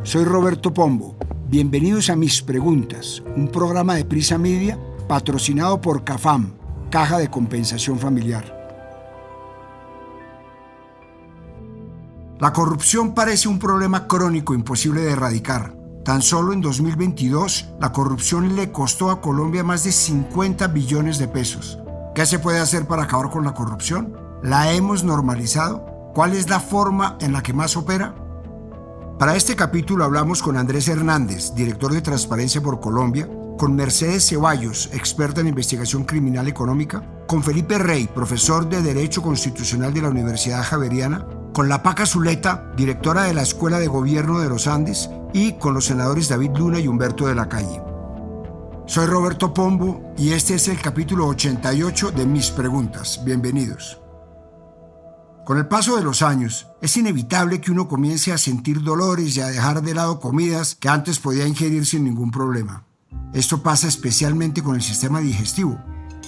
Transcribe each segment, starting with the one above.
Soy Roberto Pombo. Bienvenidos a Mis Preguntas, un programa de Prisa Media patrocinado por CAFAM, Caja de Compensación Familiar. La corrupción parece un problema crónico imposible de erradicar. Tan solo en 2022, la corrupción le costó a Colombia más de 50 billones de pesos. ¿Qué se puede hacer para acabar con la corrupción? ¿La hemos normalizado? ¿Cuál es la forma en la que más opera? Para este capítulo hablamos con Andrés Hernández, director de Transparencia por Colombia, con Mercedes Ceballos, experta en investigación criminal económica, con Felipe Rey, profesor de Derecho Constitucional de la Universidad Javeriana, con La Paca Zuleta, directora de la Escuela de Gobierno de los Andes, y con los senadores David Luna y Humberto de la Calle. Soy Roberto Pombo y este es el capítulo 88 de Mis Preguntas. Bienvenidos. Con el paso de los años, es inevitable que uno comience a sentir dolores y a dejar de lado comidas que antes podía ingerir sin ningún problema. Esto pasa especialmente con el sistema digestivo.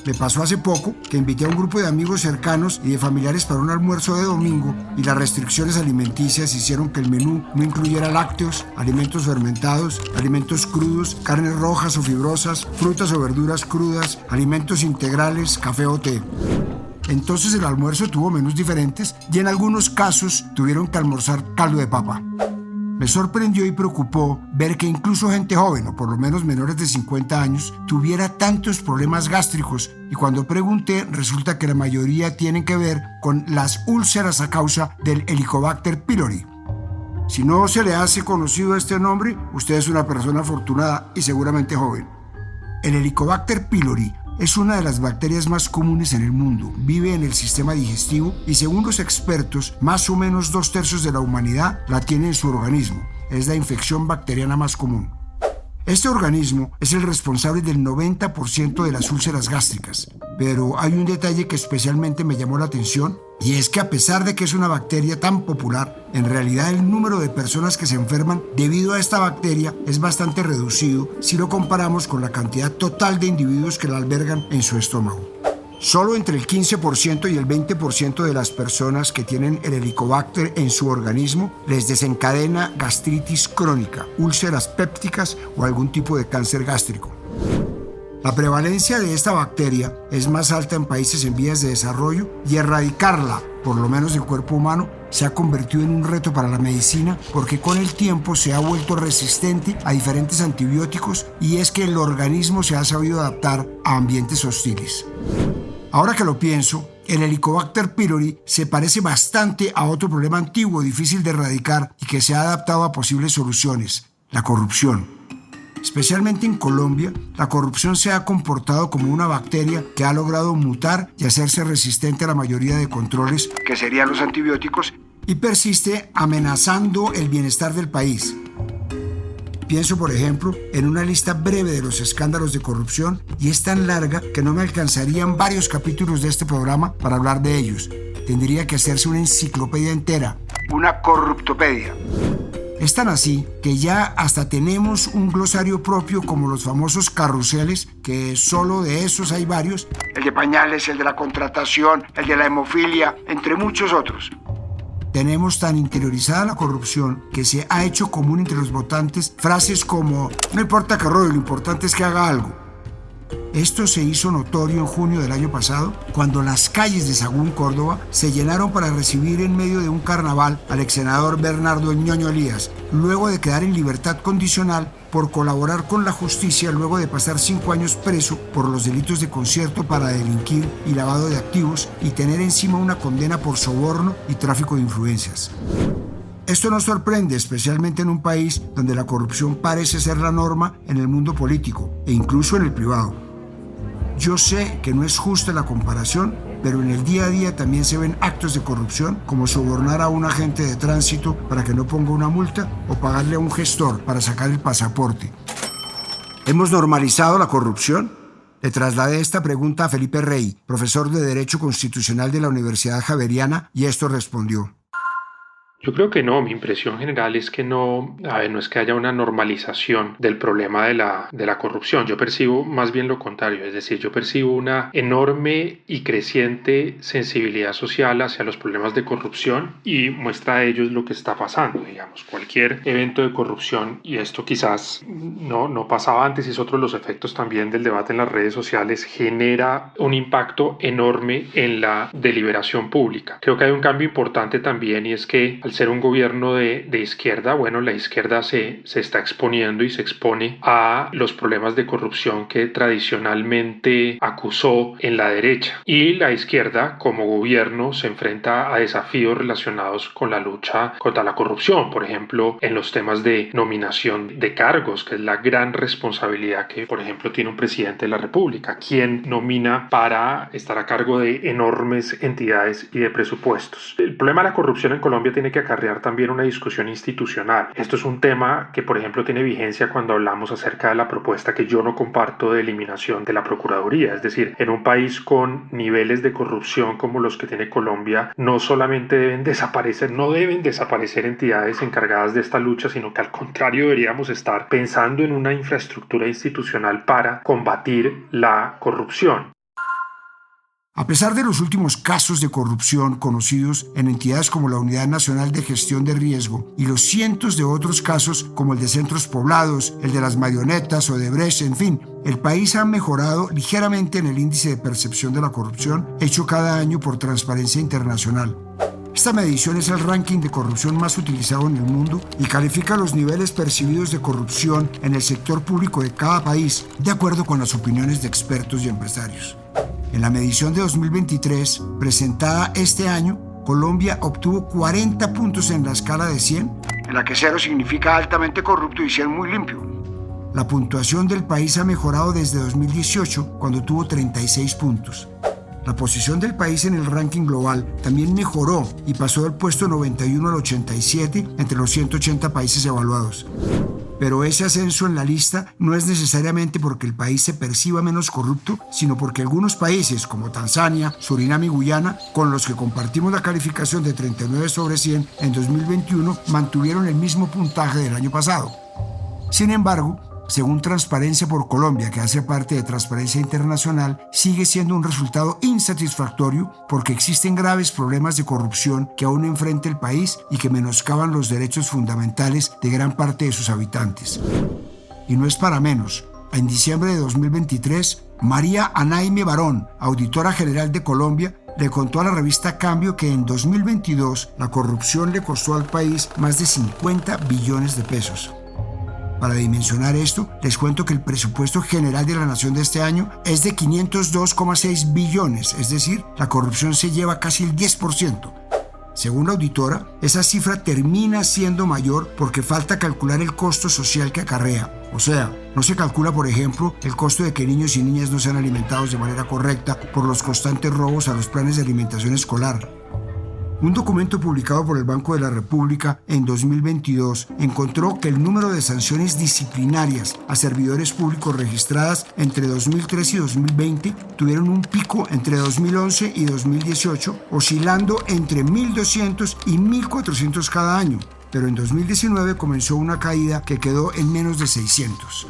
Me pasó hace poco que invité a un grupo de amigos cercanos y de familiares para un almuerzo de domingo y las restricciones alimenticias hicieron que el menú no incluyera lácteos, alimentos fermentados, alimentos crudos, carnes rojas o fibrosas, frutas o verduras crudas, alimentos integrales, café o té. Entonces el almuerzo tuvo menús diferentes y en algunos casos tuvieron que almorzar caldo de papa. Me sorprendió y preocupó ver que incluso gente joven, o por lo menos menores de 50 años, tuviera tantos problemas gástricos y cuando pregunté resulta que la mayoría tienen que ver con las úlceras a causa del Helicobacter pylori. Si no se le hace conocido este nombre, usted es una persona afortunada y seguramente joven. El Helicobacter pylori es una de las bacterias más comunes en el mundo, vive en el sistema digestivo y según los expertos, más o menos 2/3 de la humanidad la tiene en su organismo. Es la infección bacteriana más común. Este organismo es el responsable del 90% de las úlceras gástricas, pero hay un detalle que especialmente me llamó la atención y es que a pesar de que es una bacteria tan popular, en realidad el número de personas que se enferman debido a esta bacteria es bastante reducido si lo comparamos con la cantidad total de individuos que la albergan en su estómago. Solo entre el 15% y el 20% de las personas que tienen el Helicobacter en su organismo les desencadena gastritis crónica, úlceras pépticas o algún tipo de cáncer gástrico. La prevalencia de esta bacteria es más alta en países en vías de desarrollo y erradicarla, por lo menos del cuerpo humano, se ha convertido en un reto para la medicina porque con el tiempo se ha vuelto resistente a diferentes antibióticos y es que el organismo se ha sabido adaptar a ambientes hostiles. Ahora que lo pienso, el Helicobacter pylori se parece bastante a otro problema antiguo, difícil de erradicar y que se ha adaptado a posibles soluciones: la corrupción. Especialmente en Colombia, la corrupción se ha comportado como una bacteria que ha logrado mutar y hacerse resistente a la mayoría de controles, que serían los antibióticos, y persiste amenazando el bienestar del país. Pienso, por ejemplo, en una lista breve de los escándalos de corrupción y es tan larga que no me alcanzarían varios capítulos de este programa para hablar de ellos. Tendría que hacerse una enciclopedia entera, una corruptopedia. Es tan así que ya hasta tenemos un glosario propio como los famosos carruseles, que solo de esos hay varios. El de pañales, el de la contratación, el de la hemofilia, entre muchos otros. Tenemos tan interiorizada la corrupción que se ha hecho común entre los votantes frases como "no importa que robe, lo importante es que haga algo". Esto se hizo notorio en junio del año pasado, cuando las calles de Sagún, Córdoba, se llenaron para recibir en medio de un carnaval al exsenador Bernardo El Ñoño Elías, luego de quedar en libertad condicional por colaborar con la justicia luego de pasar 5 años preso por los delitos de concierto para delinquir y lavado de activos y tener encima una condena por soborno y tráfico de influencias. Esto nos sorprende, especialmente en un país donde la corrupción parece ser la norma en el mundo político e incluso en el privado. Yo sé que no es justa la comparación, pero en el día a día también se ven actos de corrupción, como sobornar a un agente de tránsito para que no ponga una multa o pagarle a un gestor para sacar el pasaporte. ¿Hemos normalizado la corrupción? Le trasladé esta pregunta a Felipe Rey, profesor de Derecho Constitucional de la Universidad Javeriana, y esto respondió. Yo creo que no, mi impresión general es que no, no es que haya una normalización del problema de la corrupción. Yo percibo más bien lo contrario, es decir, yo percibo una enorme y creciente sensibilidad social hacia los problemas de corrupción y muestra a ello lo que está pasando, digamos, cualquier evento de corrupción, y esto quizás no pasaba antes, y es otro de los efectos también del debate en las redes sociales, genera un impacto enorme en la deliberación pública. Creo que hay un cambio importante también, y es que al ser un gobierno de izquierda, bueno, la izquierda se está exponiendo y se expone a los problemas de corrupción que tradicionalmente acusó en la derecha. Y la izquierda, como gobierno, se enfrenta a desafíos relacionados con la lucha contra la corrupción, por ejemplo, en los temas de nominación de cargos, que es la gran responsabilidad que, por ejemplo, tiene un presidente de la República, quien nomina para estar a cargo de enormes entidades y de presupuestos. El problema de la corrupción en Colombia tiene que acarrear también una discusión institucional. Esto es un tema que, por ejemplo, tiene vigencia cuando hablamos acerca de la propuesta que yo no comparto de eliminación de la Procuraduría. Es decir, en un país con niveles de corrupción como los que tiene Colombia, no solamente no deben desaparecer entidades encargadas de esta lucha, sino que al contrario deberíamos estar pensando en una infraestructura institucional para combatir la corrupción. A pesar de los últimos casos de corrupción conocidos en entidades como la Unidad Nacional de Gestión de Riesgo y los cientos de otros casos como el de Centros Poblados, el de las marionetas o de Brecht, en fin, el país ha mejorado ligeramente en el índice de percepción de la corrupción hecho cada año por Transparencia Internacional. Esta medición es el ranking de corrupción más utilizado en el mundo y califica los niveles percibidos de corrupción en el sector público de cada país, de acuerdo con las opiniones de expertos y empresarios. En la medición de 2023, presentada este año, Colombia obtuvo 40 puntos en la escala de 100, en la que 0 significa altamente corrupto y 100 muy limpio. La puntuación del país ha mejorado desde 2018, cuando tuvo 36 puntos. La posición del país en el ranking global también mejoró y pasó del puesto 91 al 87 entre los 180 países evaluados. Pero ese ascenso en la lista no es necesariamente porque el país se perciba menos corrupto, sino porque algunos países como Tanzania, Surinam y Guyana, con los que compartimos la calificación de 39 sobre 100 en 2021, mantuvieron el mismo puntaje del año pasado. Sin embargo, según Transparencia por Colombia, que hace parte de Transparencia Internacional, sigue siendo un resultado insatisfactorio porque existen graves problemas de corrupción que aún enfrenta el país y que menoscaban los derechos fundamentales de gran parte de sus habitantes. Y no es para menos. En diciembre de 2023, María Anaime Barón, auditora general de Colombia, le contó a la revista Cambio que en 2022 la corrupción le costó al país más de 50 billones de pesos. Para dimensionar esto, les cuento que el presupuesto general de la nación de este año es de 502,6 billones, es decir, la corrupción se lleva casi el 10%. Según la auditora, esa cifra termina siendo mayor porque falta calcular el costo social que acarrea. O sea, no se calcula, por ejemplo, el costo de que niños y niñas no sean alimentados de manera correcta por los constantes robos a los planes de alimentación escolar. Un documento publicado por el Banco de la República en 2022 encontró que el número de sanciones disciplinarias a servidores públicos registradas entre 2003 y 2020 tuvieron un pico entre 2011 y 2018, oscilando entre 1.200 y 1.400 cada año, pero en 2019 comenzó una caída que quedó en menos de 600.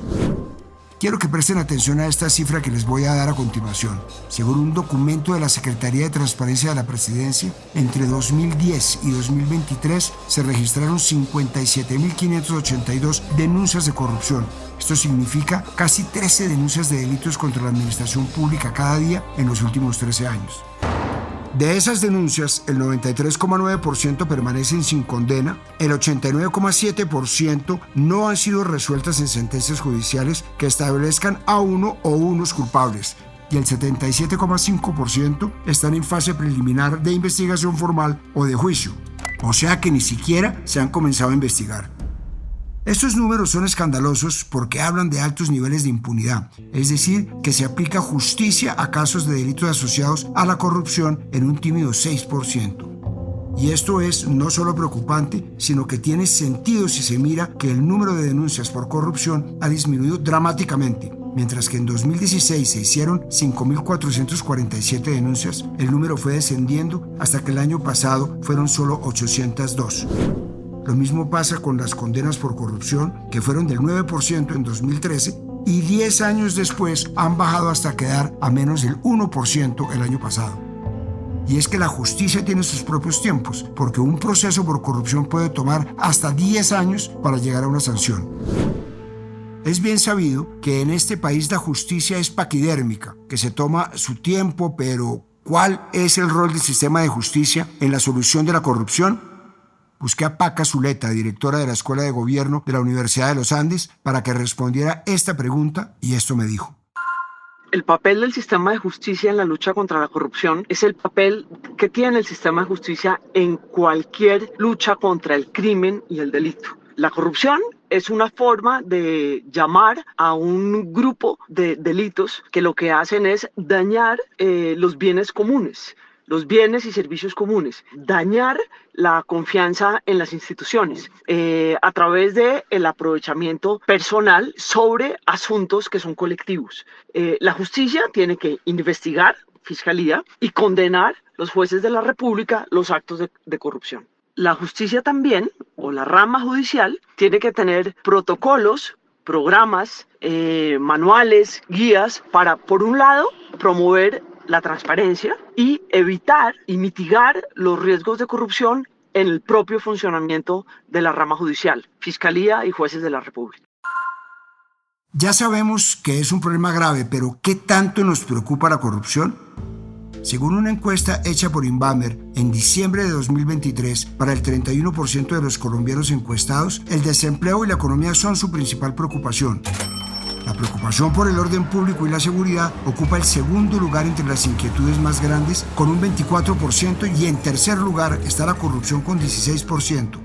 Quiero que presten atención a esta cifra que les voy a dar a continuación. Según un documento de la Secretaría de Transparencia de la Presidencia, entre 2010 y 2023 se registraron 57.582 denuncias de corrupción. Esto significa casi 13 denuncias de delitos contra la administración pública cada día en los últimos 13 años. De esas denuncias, el 93,9% permanecen sin condena, el 89,7% no han sido resueltas en sentencias judiciales que establezcan a uno o unos culpables, y el 77,5% están en fase preliminar de investigación formal o de juicio, o sea que ni siquiera se han comenzado a investigar. Estos números son escandalosos porque hablan de altos niveles de impunidad, es decir, que se aplica justicia a casos de delitos asociados a la corrupción en un tímido 6%. Y esto es no solo preocupante, sino que tiene sentido si se mira que el número de denuncias por corrupción ha disminuido dramáticamente. Mientras que en 2016 se hicieron 5.447 denuncias, el número fue descendiendo hasta que el año pasado fueron solo 802. Lo mismo pasa con las condenas por corrupción, que fueron del 9% en 2013 y 10 años después han bajado hasta quedar a menos del 1% el año pasado. Y es que la justicia tiene sus propios tiempos, porque un proceso por corrupción puede tomar hasta 10 años para llegar a una sanción. Es bien sabido que en este país la justicia es paquidérmica, que se toma su tiempo, pero ¿cuál es el rol del sistema de justicia en la solución de la corrupción? Busqué a Paca Zuleta, directora de la Escuela de Gobierno de la Universidad de los Andes, para que respondiera esta pregunta y esto me dijo. El papel del sistema de justicia en la lucha contra la corrupción es el papel que tiene el sistema de justicia en cualquier lucha contra el crimen y el delito. La corrupción es una forma de llamar a un grupo de delitos que lo que hacen es dañar los bienes comunes, los bienes y servicios comunes, dañar la confianza en las instituciones a través del aprovechamiento personal sobre asuntos que son colectivos. La justicia tiene que investigar, fiscalía, y condenar los jueces de la República los actos de corrupción. La justicia también, o la rama judicial, tiene que tener protocolos, programas, manuales, guías para, por un lado, promover la transparencia y evitar y mitigar los riesgos de corrupción en el propio funcionamiento de la rama judicial, Fiscalía y jueces de la República. Ya sabemos que es un problema grave, pero ¿qué tanto nos preocupa la corrupción? Según una encuesta hecha por Inbamer en diciembre de 2023, para el 31% de los colombianos encuestados, el desempleo y la economía son su principal preocupación. La preocupación por el orden público y la seguridad ocupa el segundo lugar entre las inquietudes más grandes, con un 24%, y en tercer lugar está la corrupción con 16%.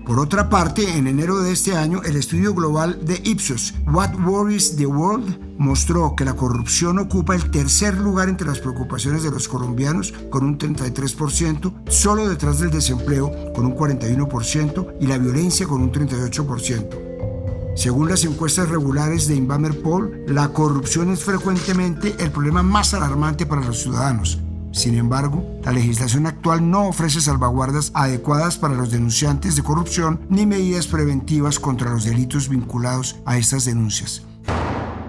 Por otra parte, en enero de este año, el estudio global de Ipsos, What Worries the World, mostró que la corrupción ocupa el tercer lugar entre las preocupaciones de los colombianos, con un 33%, solo detrás del desempleo, con un 41%, y la violencia, con un 38%. Según las encuestas regulares de Inbamer Poll, la corrupción es frecuentemente el problema más alarmante para los ciudadanos. Sin embargo, la legislación actual no ofrece salvaguardas adecuadas para los denunciantes de corrupción ni medidas preventivas contra los delitos vinculados a estas denuncias.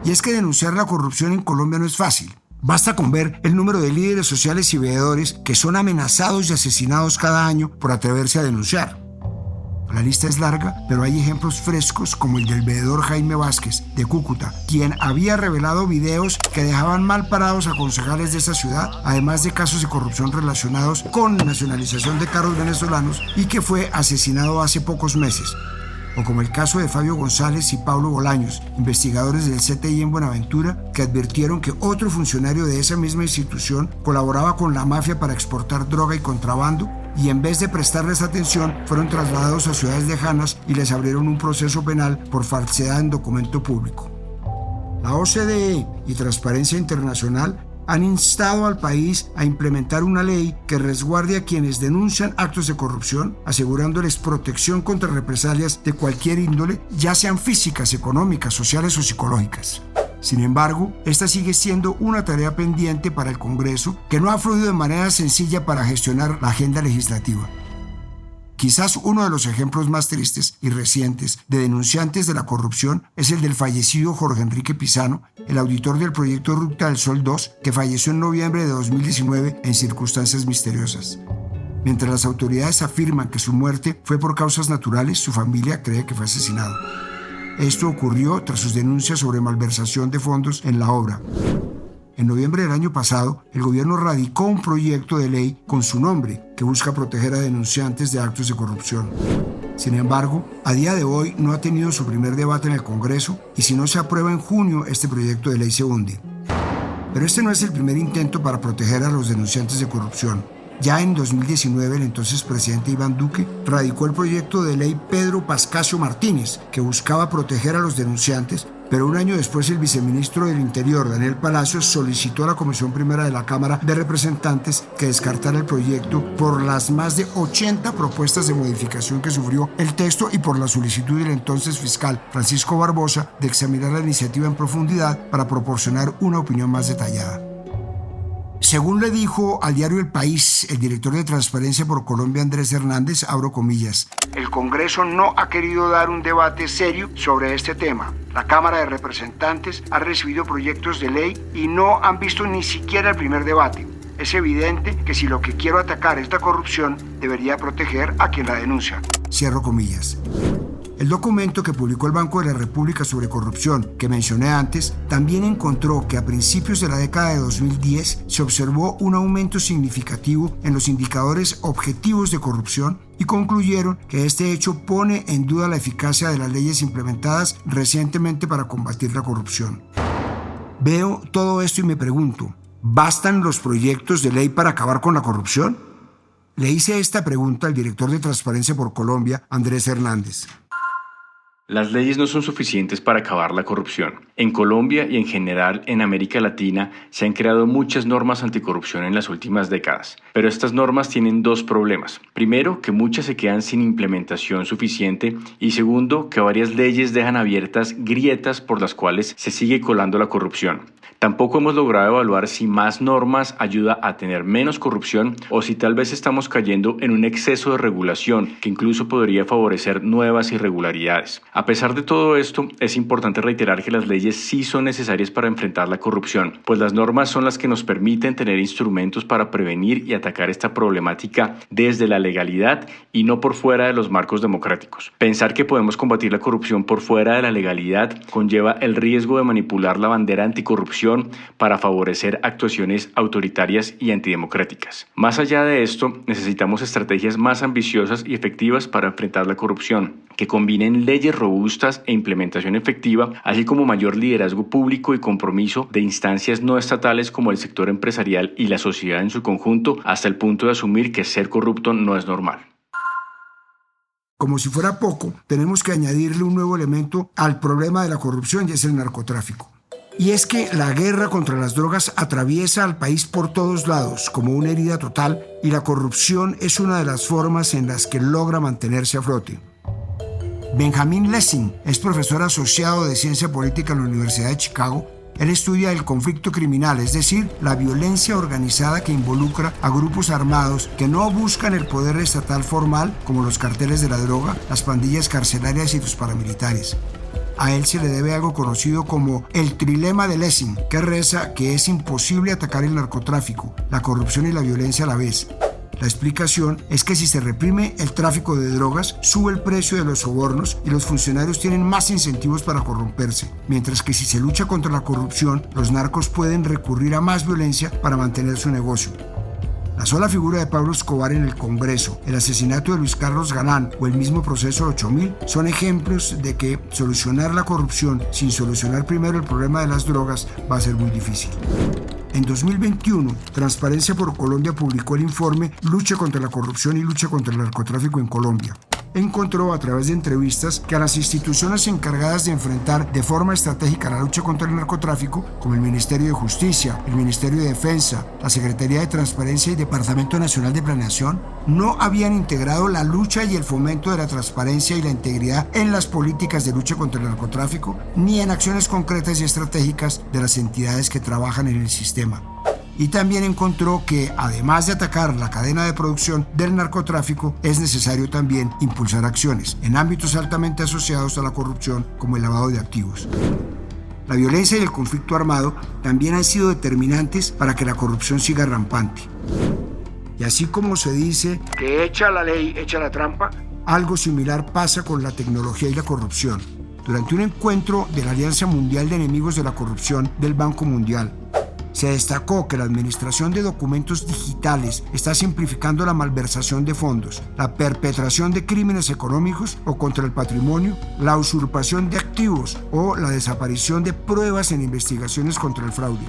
Y es que denunciar la corrupción en Colombia no es fácil. Basta con ver el número de líderes sociales y veedores que son amenazados y asesinados cada año por atreverse a denunciar. La lista es larga, pero hay ejemplos frescos como el del veedor Jaime Vázquez, de Cúcuta, quien había revelado videos que dejaban mal parados a concejales de esa ciudad, además de casos de corrupción relacionados con nacionalización de carros venezolanos, y que fue asesinado hace pocos meses. O como el caso de Fabio González y Pablo Bolaños, investigadores del CTI en Buenaventura, que advirtieron que otro funcionario de esa misma institución colaboraba con la mafia para exportar droga y contrabando, y en vez de prestarles atención, fueron trasladados a ciudades lejanas y les abrieron un proceso penal por falsedad en documento público. La OCDE y Transparencia Internacional han instado al país a implementar una ley que resguarde a quienes denuncian actos de corrupción, asegurándoles protección contra represalias de cualquier índole, ya sean físicas, económicas, sociales o psicológicas. Sin embargo, esta sigue siendo una tarea pendiente para el Congreso, que no ha fluido de manera sencilla para gestionar la agenda legislativa. Quizás uno de los ejemplos más tristes y recientes de denunciantes de la corrupción es el del fallecido Jorge Enrique Pizano, el auditor del proyecto Ruta del Sol 2, que falleció en noviembre de 2019 en circunstancias misteriosas. Mientras las autoridades afirman que su muerte fue por causas naturales, su familia cree que fue asesinado. Esto ocurrió tras sus denuncias sobre malversación de fondos en la obra. En noviembre del año pasado, el gobierno radicó un proyecto de ley con su nombre que busca proteger a denunciantes de actos de corrupción. Sin embargo, a día de hoy no ha tenido su primer debate en el Congreso y si no se aprueba en junio, este proyecto de ley se hunde. Pero este no es el primer intento para proteger a los denunciantes de corrupción. Ya en 2019, el entonces presidente Iván Duque radicó el proyecto de ley Pedro Pascasio Martínez, que buscaba proteger a los denunciantes Pero un año después, el viceministro del Interior, Daniel Palacios, solicitó a la Comisión Primera de la Cámara de Representantes que descartara el proyecto por las más de 80 propuestas de modificación que sufrió el texto y por la solicitud del entonces fiscal Francisco Barbosa de examinar la iniciativa en profundidad para proporcionar una opinión más detallada. Según le dijo al diario El País el director de Transparencia por Colombia, Andrés Hernández, abro comillas, el Congreso no ha querido dar un debate serio sobre este tema. La Cámara de Representantes ha recibido proyectos de ley y no han visto ni siquiera el primer debate. Es evidente que si lo que quiero atacar es la corrupción, debería proteger a quien la denuncia. Cierro comillas. El documento que publicó el Banco de la República sobre corrupción, que mencioné antes, también encontró que a principios de la década de 2010 se observó un aumento significativo en los indicadores objetivos de corrupción y concluyeron que este hecho pone en duda la eficacia de las leyes implementadas recientemente para combatir la corrupción. Veo todo esto y me pregunto, ¿bastan los proyectos de ley para acabar con la corrupción? Le hice esta pregunta al director de Transparencia por Colombia, Andrés Hernández. Las leyes no son suficientes para acabar la corrupción. En Colombia y en general en América Latina se han creado muchas normas anticorrupción en las últimas décadas, pero estas normas tienen dos problemas. Primero, que muchas se quedan sin implementación suficiente y segundo, que varias leyes dejan abiertas grietas por las cuales se sigue colando la corrupción. Tampoco hemos logrado evaluar si más normas ayuda a tener menos corrupción o si tal vez estamos cayendo en un exceso de regulación que incluso podría favorecer nuevas irregularidades. A pesar de todo esto, es importante reiterar que las leyes sí son necesarias para enfrentar la corrupción, pues las normas son las que nos permiten tener instrumentos para prevenir y atacar esta problemática desde la legalidad y no por fuera de los marcos democráticos. Pensar que podemos combatir la corrupción por fuera de la legalidad conlleva el riesgo de manipular la bandera anticorrupción para favorecer actuaciones autoritarias y antidemocráticas. Más allá de esto, necesitamos estrategias más ambiciosas y efectivas para enfrentar la corrupción, que combinen leyes robustas e implementación efectiva, así como mayor liderazgo público y compromiso de instancias no estatales como el sector empresarial y la sociedad en su conjunto, hasta el punto de asumir que ser corrupto no es normal. Como si fuera poco, tenemos que añadirle un nuevo elemento al problema de la corrupción y es el narcotráfico. Y es que la guerra contra las drogas atraviesa al país por todos lados como una herida total y la corrupción es una de las formas en las que logra mantenerse a flote. Benjamin Lessing es profesor asociado de Ciencia Política en la Universidad de Chicago. Él estudia el conflicto criminal, es decir, la violencia organizada que involucra a grupos armados que no buscan el poder estatal formal como los carteles de la droga, las pandillas carcelarias y los paramilitares. A él se le debe algo conocido como el trilema de Lessing, que reza que es imposible atacar el narcotráfico, la corrupción y la violencia a la vez. La explicación es que si se reprime el tráfico de drogas, sube el precio de los sobornos y los funcionarios tienen más incentivos para corromperse, mientras que si se lucha contra la corrupción, los narcos pueden recurrir a más violencia para mantener su negocio. La sola figura de Pablo Escobar en el Congreso, el asesinato de Luis Carlos Galán o el mismo proceso 8000 son ejemplos de que solucionar la corrupción sin solucionar primero el problema de las drogas va a ser muy difícil. En 2021, Transparencia por Colombia publicó el informe Lucha contra la corrupción y lucha contra el narcotráfico en Colombia. Encontró a través de entrevistas que a las instituciones encargadas de enfrentar de forma estratégica la lucha contra el narcotráfico, como el Ministerio de Justicia, el Ministerio de Defensa, la Secretaría de Transparencia y Departamento Nacional de Planeación, no habían integrado la lucha y el fomento de la transparencia y la integridad en las políticas de lucha contra el narcotráfico, ni en acciones concretas y estratégicas de las entidades que trabajan en el sistema. Y también encontró que, además de atacar la cadena de producción del narcotráfico, es necesario también impulsar acciones en ámbitos altamente asociados a la corrupción, como el lavado de activos. La violencia y el conflicto armado también han sido determinantes para que la corrupción siga rampante. Y así como se dice que echa la ley, echa la trampa, algo similar pasa con la tecnología y la corrupción. Durante un encuentro de la Alianza Mundial de Enemigos de la Corrupción del Banco Mundial, se destacó que la administración de documentos digitales está simplificando la malversación de fondos, la perpetración de crímenes económicos o contra el patrimonio, la usurpación de activos o la desaparición de pruebas en investigaciones contra el fraude.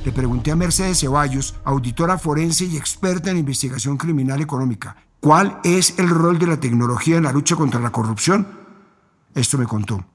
Le pregunté a Mercedes Ceballos, auditora forense y experta en investigación criminal económica, ¿cuál es el rol de la tecnología en la lucha contra la corrupción? Esto me contó.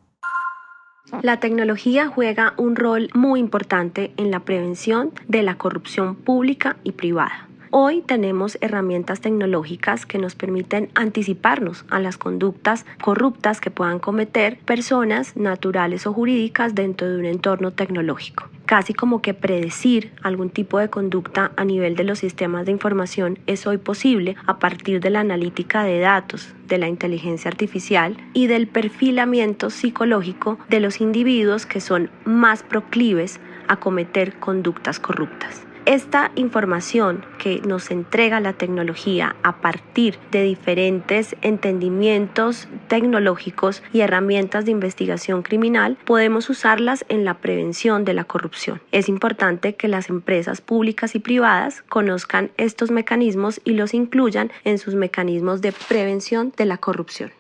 La tecnología juega un rol muy importante en la prevención de la corrupción pública y privada. Hoy tenemos herramientas tecnológicas que nos permiten anticiparnos a las conductas corruptas que puedan cometer personas naturales o jurídicas dentro de un entorno tecnológico. Casi como que predecir algún tipo de conducta a nivel de los sistemas de información es hoy posible a partir de la analítica de datos, de la inteligencia artificial y del perfilamiento psicológico de los individuos que son más proclives a cometer conductas corruptas. Esta información que nos entrega la tecnología a partir de diferentes entendimientos tecnológicos y herramientas de investigación criminal, podemos usarlas en la prevención de la corrupción. Es importante que las empresas públicas y privadas conozcan estos mecanismos y los incluyan en sus mecanismos de prevención de la corrupción.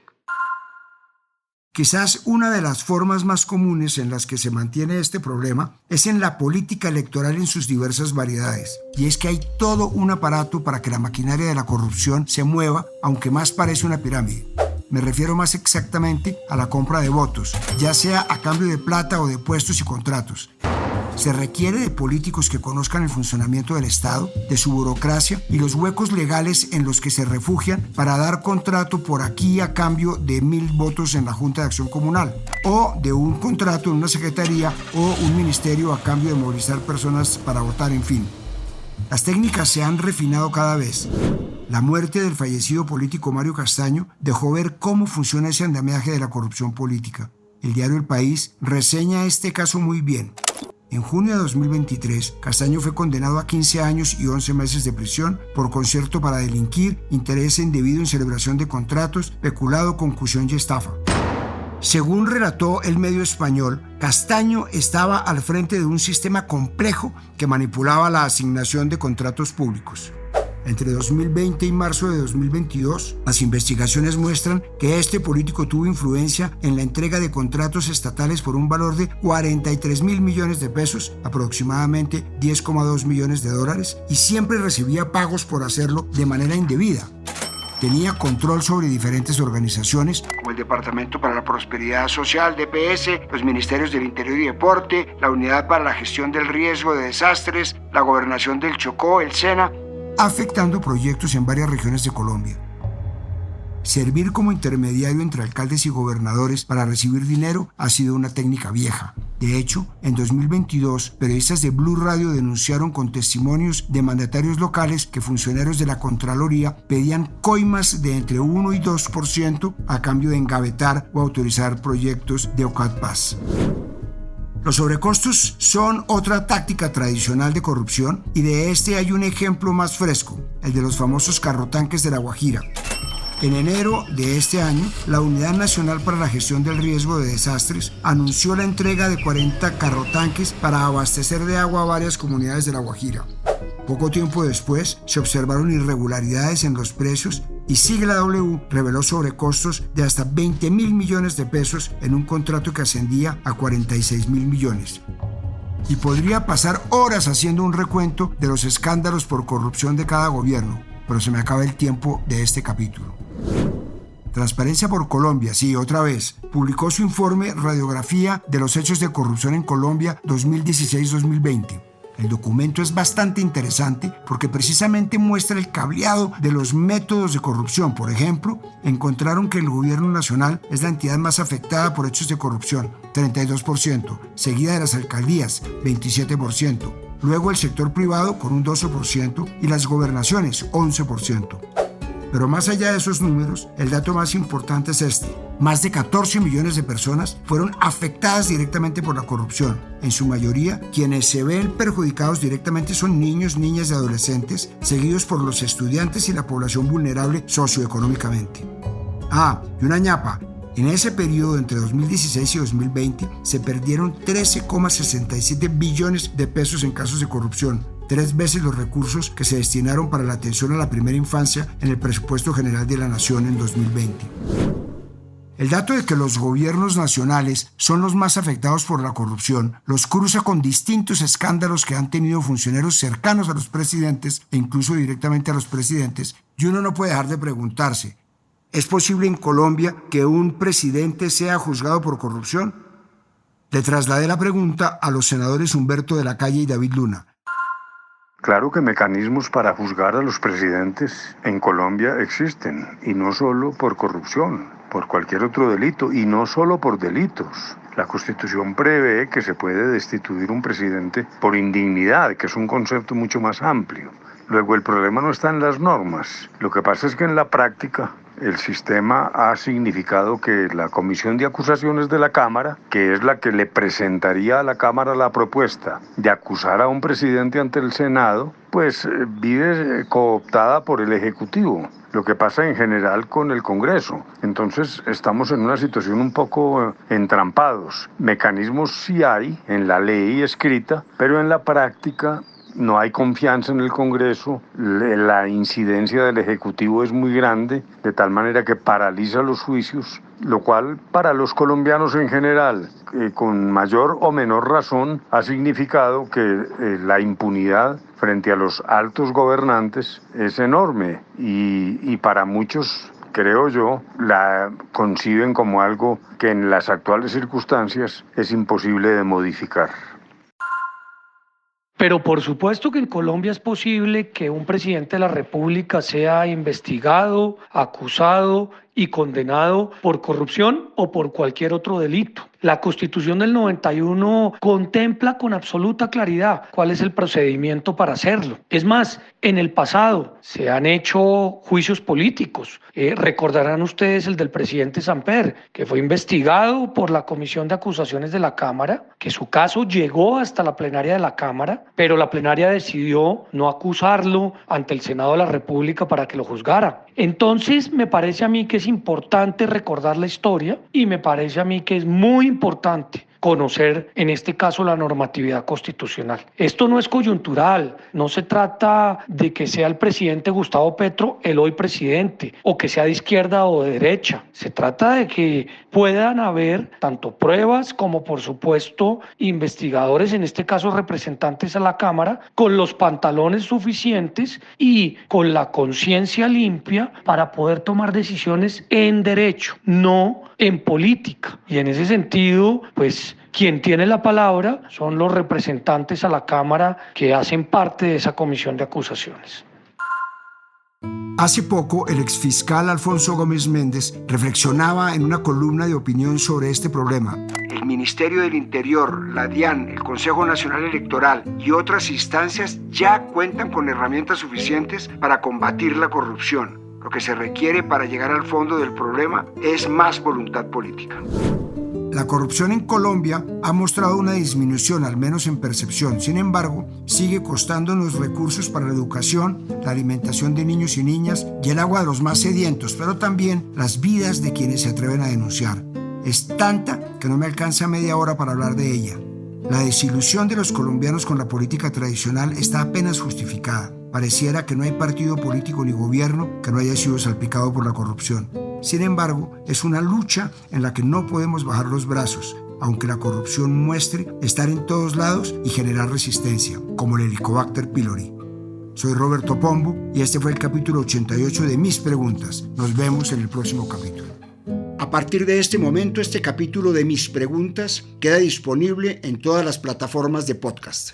Quizás una de las formas más comunes en las que se mantiene este problema es en la política electoral en sus diversas variedades. Y es que hay todo un aparato para que la maquinaria de la corrupción se mueva, aunque más parece una pirámide. Me refiero más exactamente a la compra de votos, ya sea a cambio de plata o de puestos y contratos. Se requiere de políticos que conozcan el funcionamiento del Estado, de su burocracia y los huecos legales en los que se refugian para dar contrato por aquí a cambio de 1.000 votos en la Junta de Acción Comunal, o de un contrato en una secretaría o un ministerio a cambio de movilizar personas para votar, en fin. Las técnicas se han refinado cada vez. La muerte del fallecido político Mario Castaño dejó ver cómo funciona ese andamiaje de la corrupción política. El diario El País reseña este caso muy bien. En junio de 2023, Castaño fue condenado a 15 años y 11 meses de prisión por concierto para delinquir, interés indebido en celebración de contratos, peculado, concusión y estafa. Según relató el medio español, Castaño estaba al frente de un sistema complejo que manipulaba la asignación de contratos públicos. Entre 2020 y marzo de 2022, las investigaciones muestran que este político tuvo influencia en la entrega de contratos estatales por un valor de 43.000 millones de pesos, aproximadamente 10,2 millones de dólares, y siempre recibía pagos por hacerlo de manera indebida. Tenía control sobre diferentes organizaciones, como el Departamento para la Prosperidad Social, DPS, los Ministerios del Interior y Deporte, la Unidad para la Gestión del Riesgo de Desastres, la Gobernación del Chocó, el SENA, afectando proyectos en varias regiones de Colombia. Servir como intermediario entre alcaldes y gobernadores para recibir dinero ha sido una técnica vieja. De hecho, en 2022, periodistas de Blue Radio denunciaron con testimonios de mandatarios locales que funcionarios de la Contraloría pedían coimas de entre 1 y 2% a cambio de engavetar o autorizar proyectos de OCATPAS. Los sobrecostos son otra táctica tradicional de corrupción y de este hay un ejemplo más fresco, el de los famosos carrotanques de La Guajira. En enero de este año, la Unidad Nacional para la Gestión del Riesgo de Desastres anunció la entrega de 40 carrotanques para abastecer de agua a varias comunidades de La Guajira. Poco tiempo después, se observaron irregularidades en los precios y Sigla W reveló sobrecostos de hasta 20.000 millones de pesos en un contrato que ascendía a 46.000 millones. Y podría pasar horas haciendo un recuento de los escándalos por corrupción de cada gobierno, pero se me acaba el tiempo de este capítulo. Transparencia por Colombia, sí, otra vez, publicó su informe Radiografía de los Hechos de Corrupción en Colombia 2016-2020. El documento es bastante interesante porque precisamente muestra el cableado de los métodos de corrupción. Por ejemplo, encontraron que el gobierno nacional es la entidad más afectada por hechos de corrupción, 32%, seguida de las alcaldías, 27%. Luego el sector privado con un 12% y las gobernaciones, 11%. Pero más allá de esos números, el dato más importante es este. Más de 14 millones de personas fueron afectadas directamente por la corrupción. En su mayoría, quienes se ven perjudicados directamente son niños, niñas y adolescentes, seguidos por los estudiantes y la población vulnerable socioeconómicamente. Y una ñapa. En ese periodo entre 2016 y 2020 se perdieron 13,67 billones de pesos en casos de corrupción, 3 veces los recursos que se destinaron para la atención a la primera infancia en el presupuesto general de la Nación en 2020. El dato de que los gobiernos nacionales son los más afectados por la corrupción los cruza con distintos escándalos que han tenido funcionarios cercanos a los presidentes e incluso directamente a los presidentes, y uno no puede dejar de preguntarse, ¿es posible en Colombia que un presidente sea juzgado por corrupción? Le trasladé la pregunta a los senadores Humberto de la Calle y David Luna. Claro que mecanismos para juzgar a los presidentes en Colombia existen, y no solo por corrupción, por cualquier otro delito, y no solo por delitos. La Constitución prevé que se puede destituir un presidente por indignidad, que es un concepto mucho más amplio. Luego, el problema no está en las normas. Lo que pasa es que en la práctica el sistema ha significado que la Comisión de Acusaciones de la Cámara, que es la que le presentaría a la Cámara la propuesta de acusar a un presidente ante el Senado, pues vive cooptada por el Ejecutivo. Lo que pasa en general con el Congreso. Entonces estamos en una situación un poco entrampados. Mecanismos sí hay en la ley escrita, pero en la práctica no hay confianza en el Congreso, la incidencia del Ejecutivo es muy grande, de tal manera que paraliza los juicios, lo cual para los colombianos en general, con mayor o menor razón, ha significado que la impunidad frente a los altos gobernantes es enorme y para muchos, creo yo, la conciben como algo que en las actuales circunstancias es imposible de modificar. Pero por supuesto que en Colombia es posible que un presidente de la República sea investigado, acusado y condenado por corrupción o por cualquier otro delito. La Constitución del 91 contempla con absoluta claridad cuál es el procedimiento para hacerlo. Es más, en el pasado se han hecho juicios políticos. Recordarán ustedes el del presidente Samper, que fue investigado por la Comisión de Acusaciones de la Cámara, que su caso llegó hasta la plenaria de la Cámara, pero la plenaria decidió no acusarlo ante el Senado de la República para que lo juzgara. Entonces, me parece a mí que es importante recordar la historia y me parece a mí que es muy importante conocer, en este caso, la normatividad constitucional. Esto no es coyuntural, no se trata de que sea el presidente Gustavo Petro el hoy presidente, o que sea de izquierda o de derecha. Se trata de que puedan haber tanto pruebas como, por supuesto, investigadores, en este caso representantes a la Cámara, con los pantalones suficientes y con la conciencia limpia para poder tomar decisiones en derecho, no en política. Y en ese sentido, pues, quien tiene la palabra son los representantes a la Cámara que hacen parte de esa comisión de acusaciones. Hace poco, el exfiscal Alfonso Gómez Méndez reflexionaba en una columna de opinión sobre este problema. El Ministerio del Interior, la DIAN, el Consejo Nacional Electoral y otras instancias ya cuentan con herramientas suficientes para combatir la corrupción. Lo que se requiere para llegar al fondo del problema es más voluntad política. La corrupción en Colombia ha mostrado una disminución, al menos en percepción. Sin embargo, sigue costándonos recursos para la educación, la alimentación de niños y niñas y el agua de los más sedientos, pero también las vidas de quienes se atreven a denunciar. Es tanta que no me alcanza media hora para hablar de ella. La desilusión de los colombianos con la política tradicional está apenas justificada. Pareciera que no hay partido político ni gobierno que no haya sido salpicado por la corrupción. Sin embargo, es una lucha en la que no podemos bajar los brazos, aunque la corrupción muestre estar en todos lados y generar resistencia, como el Helicobacter pylori. Soy Roberto Pombo y este fue el capítulo 88 de Mis Preguntas. Nos vemos en el próximo capítulo. A partir de este momento, este capítulo de Mis Preguntas queda disponible en todas las plataformas de podcast.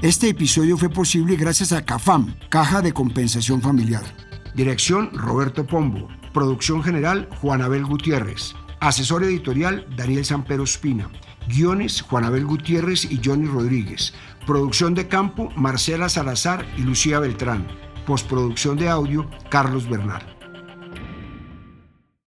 Este episodio fue posible gracias a CAFAM, Caja de Compensación Familiar. Dirección, Roberto Pombo. Producción general, Juan Abel Gutiérrez. Asesor editorial, Daniel Sampero Espina. Guiones, Juan Abel Gutiérrez y Johnny Rodríguez. Producción de campo, Marcela Salazar y Lucía Beltrán. Postproducción de audio, Carlos Bernal.